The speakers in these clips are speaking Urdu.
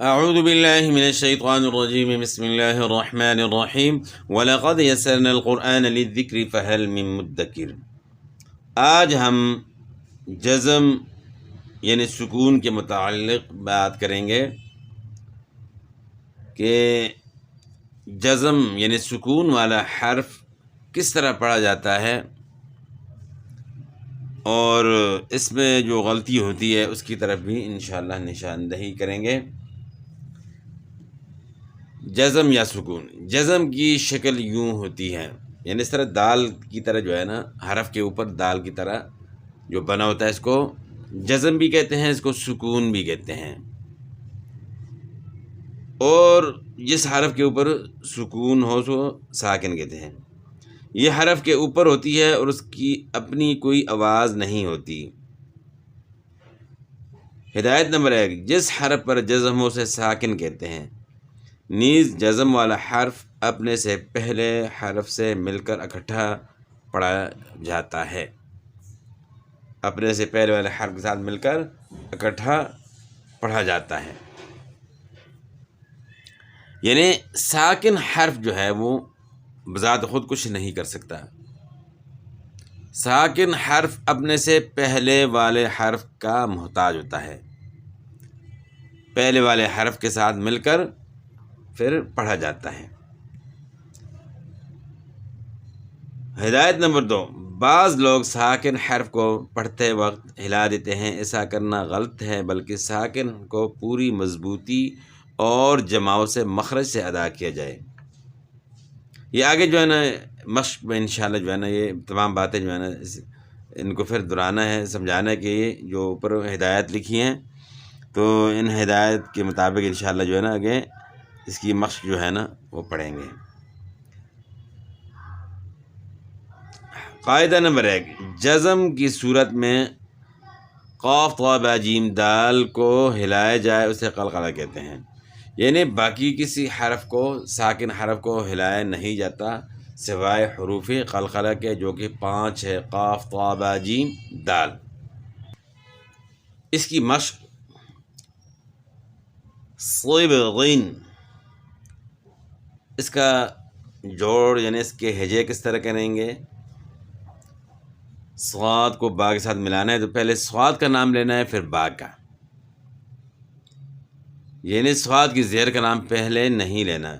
اعوذ باللہ من الشیطان الرجیم بسم اللہ الرحمن الرحیم وَلَقَدْ يَسَّرْنَا الْقُرْآنَ لِلذِّكْرِ فَهَلْ مِن مُدَّكِرٍ۔ آج ہم جزم یعنی سکون کے متعلق بات کریں گے کہ جزم یعنی سکون والا حرف کس طرح پڑھا جاتا ہے اور اس میں جو غلطی ہوتی ہے اس کی طرف بھی انشاءاللہ نشاندہی کریں گے۔ جزم یا سکون، جزم کی شکل یوں ہوتی ہے، یعنی اس طرح دال کی طرح جو ہے نا، حرف کے اوپر دال کی طرح جو بنا ہوتا ہے، اس کو جزم بھی کہتے ہیں، اس کو سکون بھی کہتے ہیں۔ اور جس حرف کے اوپر سکون ہو سو ساکن کہتے ہیں۔ یہ حرف کے اوپر ہوتی ہے اور اس کی اپنی کوئی آواز نہیں ہوتی۔ ہدایت نمبر 1، جس حرف پر جزم ہو اسے ساکن کہتے ہیں، نیز جزم والا حرف اپنے سے پہلے حرف سے مل کر اکٹھا پڑھا جاتا ہے۔ اپنے سے پہلے والے حرف کے ساتھ مل کر اکٹھا پڑھا جاتا ہے، یعنی ساکن حرف جو ہے وہ بذات خود کچھ نہیں کر سکتا۔ ساکن حرف اپنے سے پہلے والے حرف کا محتاج ہوتا ہے، پہلے والے حرف کے ساتھ مل کر پھر پڑھا جاتا ہے۔ ہدایت نمبر 2، بعض لوگ ساکن حرف کو پڑھتے وقت ہلا دیتے ہیں، ایسا کرنا غلط ہے، بلکہ ساکن کو پوری مضبوطی اور جماؤ سے مخرج سے ادا کیا جائے۔ یہ آگے جو ہے نا مشق میں انشاءاللہ جو ہے نا یہ تمام باتیں جو ہے نا ان کو پھر دہرانا ہے، سمجھانا ہے کہ یہ جو اوپر ہدایت لکھی ہیں تو ان ہدایت کے مطابق انشاءاللہ جو ہے نا آگے اس کی مشق جو ہے نا وہ پڑھیں گے۔ قاعدہ نمبر 1، جزم کی صورت میں قاف طا با جیم دال کو ہلایا جائے اسے قلقلہ کہتے ہیں، یعنی باقی کسی حرف کو، ساکن حرف کو ہلایا نہیں جاتا سوائے حروف قلقلہ کے، جو کہ 5 ہے، قاف طا با جیم دال۔ اس کی مشق صیب غین، اس کا جوڑ یعنی اس کے ہجے کس طرح کریں گے۔ صاد کو با کے ساتھ ملانا ہے تو پہلے صاد کا نام لینا ہے پھر با کا، یعنی صاد کی زیر کا نام پہلے نہیں لینا۔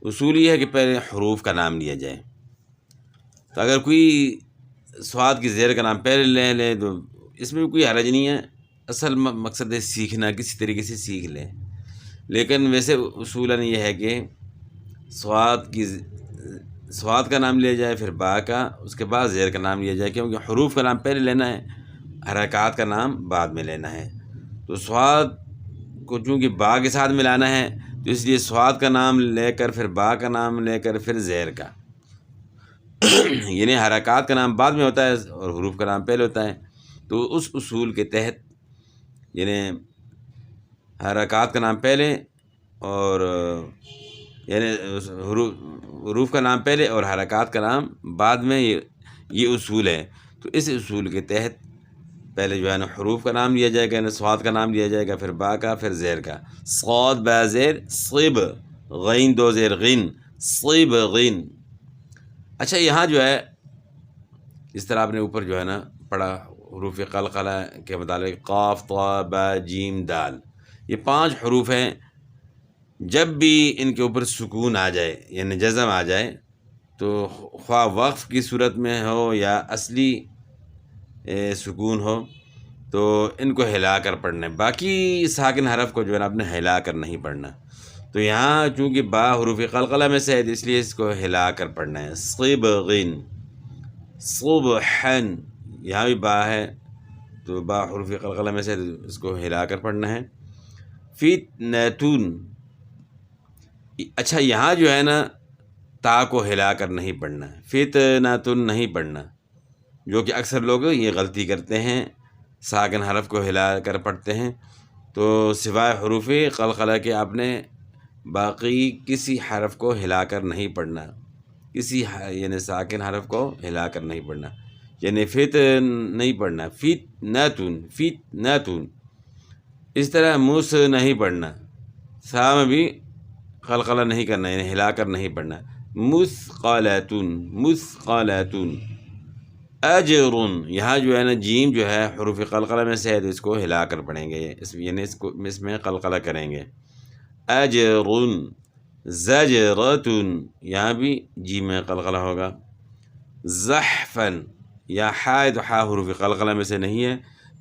اصول یہ ہے کہ پہلے حروف کا نام لیا جائے، تو اگر کوئی صاد کی زیر کا نام پہلے لے لے تو اس میں بھی کوئی حرج نہیں ہے، اصل مقصد ہے سیکھنا، کسی طریقے سے سیکھ لے، لیکن ویسے اصولاً یہ ہے کہ صاد کا نام لیا جائے پھر با کا، اس کے بعد زیر کا نام لیا جائے، کیونکہ حروف کا نام پہلے لینا ہے، حرکات کا نام بعد میں لینا ہے۔ تو صاد کو چونکہ با کے ساتھ ملانا ہے تو اس لیے صاد کا نام لے کر پھر با کا نام لے کر پھر زیر کا یعنی حرکات کا نام بعد میں ہوتا ہے اور حروف کا نام پہلے ہوتا ہے۔ تو اس اصول کے تحت یعنی حرکات کا نام پہلے اور یعنی حروف کا نام پہلے اور حرکات کا نام بعد میں، یہ اصول ہے۔ تو اس اصول کے تحت پہلے جو ہے نا حروف کا نام لیا جائے گا، یعنی صاد کا نام لیا جائے گا، پھر با کا، پھر زیر کا۔ صاد با زیر صیب، غین 2 زیر غین، صیب غین۔ اچھا یہاں جو ہے اس طرح آپ نے اوپر جو ہے نا پڑھا حروف قلقلہ کے متعلق، قاف طا با جیم دال، یہ 5 حروف ہیں، جب بھی ان کے اوپر سکون آ جائے یعنی جزم آ جائے تو خواہ وقف کی صورت میں ہو یا اصلی سکون ہو تو ان کو ہلا کر پڑھنا ہے، باقی ساکن حرف کو جو ہے نا آپ نے ہلا کر نہیں پڑھنا۔ تو یہاں چونکہ با حروف قلقلہ میں سے ہے اس لیے اس کو ہلا کر پڑھنا ہے۔ صیب غین، صبحن، یہاں بھی با ہے تو با حروف قلقلہ میں سے اس کو ہلا کر پڑھنا ہے۔ فتنتون، اچھا یہاں جو ہے نا تا کو ہلا کر نہیں پڑھنا، فتنتون نہیں پڑھنا، جو کہ اکثر لوگ یہ غلطی کرتے ہیں، ساکن حرف کو ہلا کر پڑھتے ہیں۔ تو سوائے حروف قلقلہ کے آپ نے باقی کسی حرف کو ہلا کر نہیں پڑھنا، یعنی ساکن حرف کو ہلا کر نہیں پڑھنا، یعنی نہیں پڑھنا، فتنتون، فتنتون۔ اس طرح موس نہیں پڑھنا، سا میں بھی قلقلہ نہیں کرنا ہے، یعنی ہلا کر نہیں پڑھنا. مثقلۃ، مثقلۃ. اجر، یہاں جو ہے نا جیم جو ہے حروف قلقلہ میں سے ہے، تو اس کو ہلا کر پڑھیں گے، یعنی اس میں قلقلہ کریں گے. اجر. زجرۃ، یہاں بھی جیم میں قلقلہ ہوگا. زحفاً، یا حائد حا حروف قلقلہ میں سے نہیں ہے،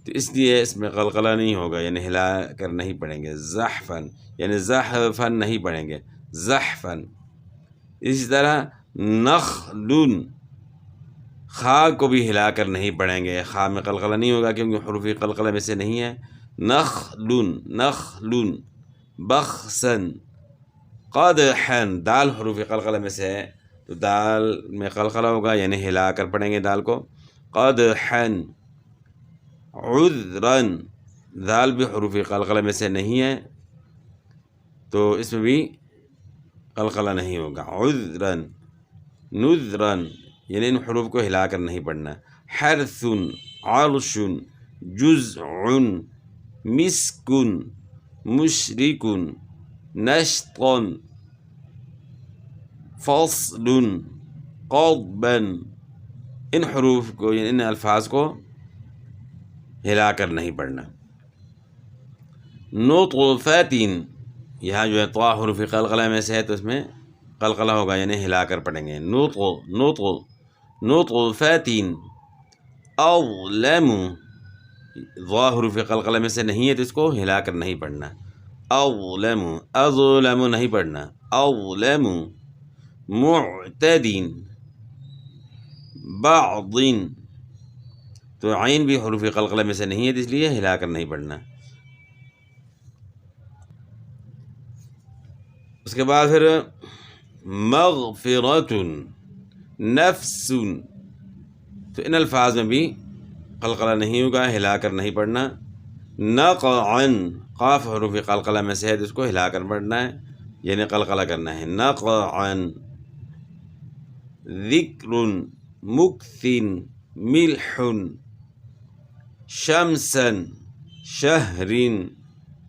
تو اس لیے اس میں قلقلہ نہیں ہوگا، یعنی ہلا کر نہیں پڑھیں گے. زحفاً، یعنی زحفاً نہیں پڑھیں گے، زحفاً. اسی طرح نخل، خا کو بھی ہلا کر نہیں پڑھیں گے، خا میں قلقلہ نہیں ہوگا کیونکہ حروف قلقلہ میں سے نہیں ہے. نخل، نخل. بخسن. قدحا، دال حروف قلقلہ میں سے ہے، تو دال میں قلقلہ ہوگا، یعنی ہلا کر پڑھیں گے دال کو. قدحا. عذراً، دال بھی حروف قلقلہ میں سے نہیں ہے، تو اس میں بھی قلقلہ نہیں ہوگا. عذراً. نذراً، یعنی ان حروف کو ہلا کر نہیں پڑھنا. حرث، عرش. جزع، مسک. مشرک. نشط. فصل. قضبا. ان حروف کو، یعنی ان الفاظ کو ہلا کر نہیں پڑھنا. نطفۃ، یہاں جو ہے طا حروف قلقلہ میں سے ہے، تو اس میں قلقلہ ہوگا، یعنی ہلا کر پڑھیں گے. نطفۃ. اظلم، ضا حروف قلقلہ میں سے نہیں ہے، تو اس کو ہلا کر نہیں پڑھنا. اظلم، اظلم نہیں پڑھنا. اظلم. معتد. بعض، تو عین بھی حروف قلقلہ میں سے نہیں ہے، اس لیے ہلا کر نہیں پڑھنا. اس کے بعد پھر مغفرۃ. نفس، تو ان الفاظ میں بھی قلقلہ نہیں ہوگا، ہلا کر نہیں پڑھنا. نقعا، قاف حروف قلقلہ میں سے ہے، تو اس کو ہلا کر پڑھنا ہے، یعنی قلقلہ کرنا ہے. نقعا. ذکر. مکث. ملح. شمسا. شہر.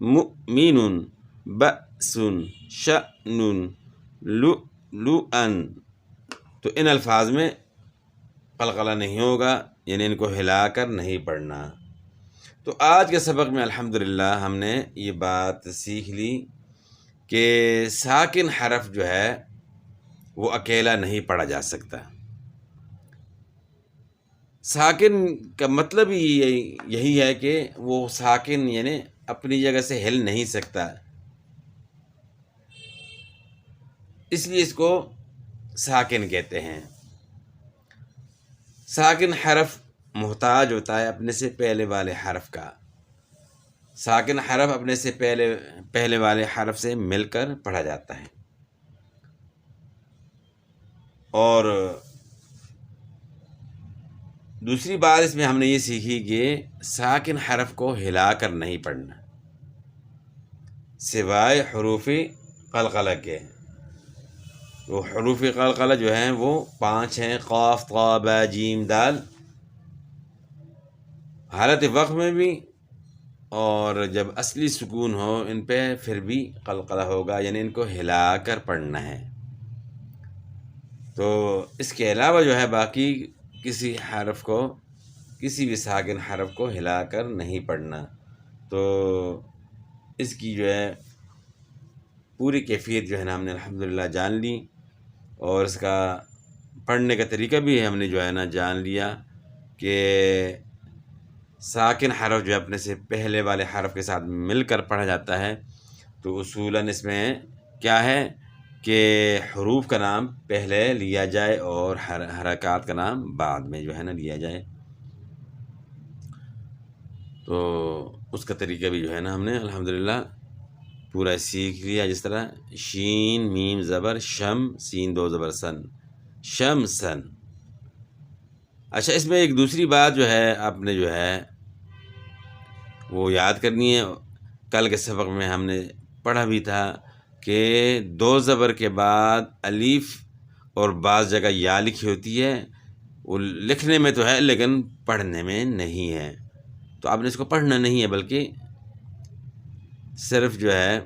مؤمن. بأس. شأن. لؤلؤا، تو ان الفاظ میں قلقلہ نہیں ہوگا، یعنی ان کو ہلا کر نہیں پڑھنا. تو آج کے سبق میں الحمدللہ ہم نے یہ بات سیکھ لی کہ ساکن حرف جو ہے وہ اکیلا نہیں پڑھا جا سکتا. ساکن کا مطلب ہی یہی ہے کہ وہ ساکن یعنی اپنی جگہ سے ہل نہیں سکتا، اس لیے اس کو ساکن کہتے ہیں. ساکن حرف محتاج ہوتا ہے اپنے سے پہلے والے حرف کا. ساکن حرف اپنے سے پہلے والے حرف سے مل کر پڑھا جاتا ہے. اور دوسری بات اس میں ہم نے یہ سیکھی کہ ساکن حرف کو ہلا کر نہیں پڑھنا سوائے حروف قلقلہ کے. وہ حروف قلقلہ جو ہیں وہ 5 ہیں: قاف، طا، با، جیم، دال. حالت وقف میں بھی اور جب اصلی سکون ہو ان پہ پھر بھی قلقلہ ہوگا، یعنی ان کو ہلا کر پڑھنا ہے. تو اس کے علاوہ جو ہے باقی کسی حرف کو، کسی بھی ساکن حرف کو ہلا کر نہیں پڑھنا. تو اس کی جو ہے پوری کیفیت جو ہے نا ہم نے الحمدللہ جان لی، اور اس کا پڑھنے کا طریقہ بھی ہم نے جو ہے نا جان لیا کہ ساکن حرف جو اپنے سے پہلے والے حرف کے ساتھ مل کر پڑھا جاتا ہے، تو اصولاً اس میں کیا ہے کہ حروف کا نام پہلے لیا جائے اور حرکات کا نام بعد میں جو ہے نا لیا جائے. تو اس کا طریقہ بھی جو ہے نا ہم نے الحمدللہ پورا سیکھ لیا. جس طرح شین میم زبر شم، سین 2 زبر سن، شم سن. اچھا، اس میں ایک دوسری بات جو ہے آپ نے جو ہے وہ یاد کرنی ہے. کل کے سبق میں ہم نے پڑھا بھی تھا کہ 2 زبر کے بعد الف اور بعض جگہ یا لکھی ہوتی ہے. وہ لکھنے میں تو ہے لیکن پڑھنے میں نہیں ہے، تو آپ نے اس کو پڑھنا نہیں ہے بلکہ صرف جو ہے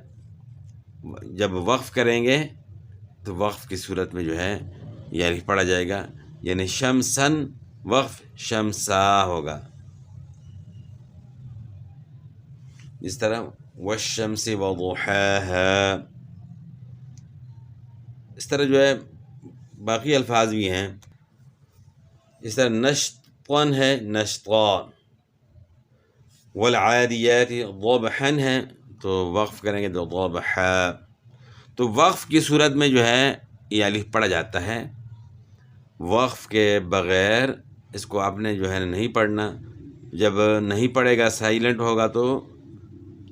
جب وقف کریں گے تو وقف کی صورت میں جو ہے یہ الف پڑھا جائے گا، یعنی شمسن وقف شمسا ہوگا. اس طرح والشمس وضحاها، اس طرح جو ہے باقی الفاظ بھی ہیں. اس طرح نشطن ہے نشطا، والعادیات ضبحا ہے تو وقف کریں گے تو ضبحا. تو وقف کی صورت میں جو ہے یہ الف پڑھا جاتا ہے. وقف کے بغیر اس کو آپ نے جو ہے نہیں پڑھنا. جب نہیں پڑھے گا، سائلنٹ ہوگا، تو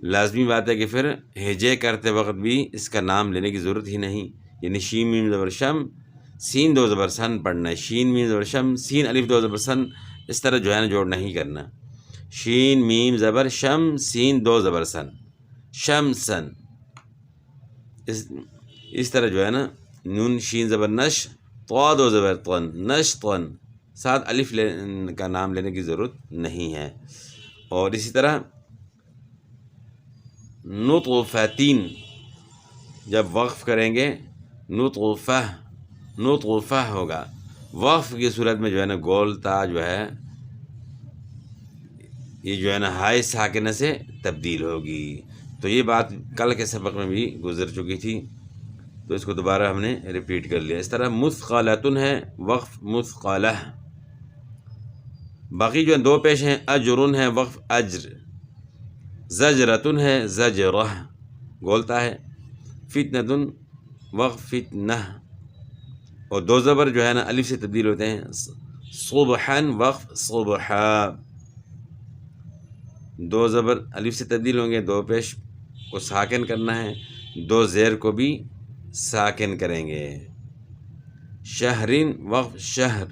لازمی بات ہے کہ پھر ہجے کرتے وقت بھی اس کا نام لینے کی ضرورت ہی نہیں. یعنی شین میم زبر شم سین دو زبر سن پڑھنا ہے. شین میم زبر شم سین الف دو زبر سن، اس طرح جو ہے نا جوڑ نہیں کرنا. شین میم زبر شم سین دو زبر سن شم سن. اس طرح جو ہے نا نون شین زبر نش طا دو زبر طن نش طن، ساتھ الف کا نام لینے کی ضرورت نہیں ہے. اور اسی طرح نطفتین جب وقف کریں گے نطفہ نطفہ ہوگا. وقف کی صورت میں جو ہے نا گول تا جو ہے یہ جو ہے نا ہائے ساکنہ سے تبدیل ہوگی. تو یہ بات کل کے سبق میں بھی گزر چکی تھی، تو اس کو دوبارہ ہم نے ریپیٹ کر لیا. اس طرح مثقلۃ ہے وقف مثقلہ. باقی جو ہے دو پیش ہیں اجرن ہے وقف اجر. زجرۃ ہے زجرہ گولتا ہے. فتنۃ وقف فتنہ. اور دو زبر جو ہے نا الف سے تبدیل ہوتے ہیں. صبحاً وقف صبحا. دو زبر الف سے تبدیل ہوں گے، دو پیش کو ساکن کرنا ہے، دو زیر کو بھی ساکن کریں گے. شہرین وقف شہر.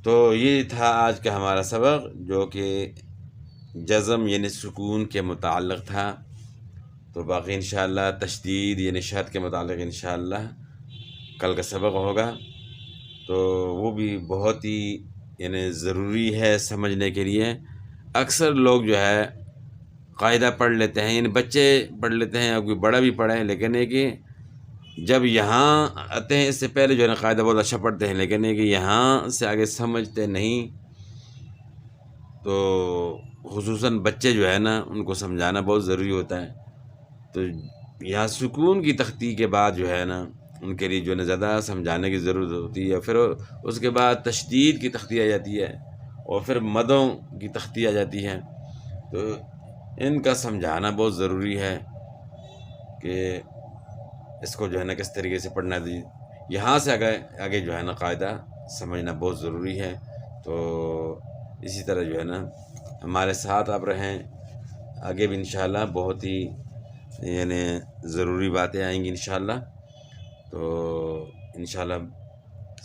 تو یہ تھا آج کا ہمارا سبق جو کہ جزم یعنی سکون کے متعلق تھا. تو باقی انشاءاللہ تشدید یعنی شد کے متعلق انشاءاللہ کل کا سبق ہوگا. تو وہ بھی بہت ہی یعنی ضروری ہے سمجھنے کے لیے. اکثر لوگ جو ہے قاعدہ پڑھ لیتے ہیں، یعنی بچے پڑھ لیتے ہیں یا کوئی بڑا بھی پڑھے، لیکن یہ کہ جب یہاں آتے ہیں اس سے پہلے جو ہے نا قاعدہ بہت اچھا پڑھتے ہیں، لیکن یہ کہ یہاں سے آگے سمجھتے نہیں. تو خصوصاً بچے جو ہے نا ان کو سمجھانا بہت ضروری ہوتا ہے. تو یہاں سکون کی تختی کے بعد جو ہے نا ان کے لیے جو ہے نا زیادہ سمجھانے کی ضرورت ہوتی ہے. پھر اس کے بعد تشدید کی تختی آ جاتی ہے، اور پھر مدوں کی تختی آ جاتی ہے. تو ان کا سمجھانا بہت ضروری ہے کہ اس کو جو ہے نا کس طریقے سے پڑھنا ہے. یہاں سے آگے جو ہے نا قاعدہ سمجھنا بہت ضروری ہے. تو اسی طرح جو ہے نا ہمارے ساتھ آپ رہیں، آگے بھی انشاءاللہ بہت ہی یعنی ضروری باتیں آئیں گی انشاءاللہ. تو انشاءاللہ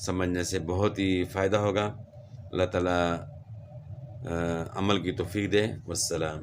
سمجھنے سے بہت ہی فائدہ ہوگا. اللہ تعالیٰ عمل کی توفیق دے. والسلام.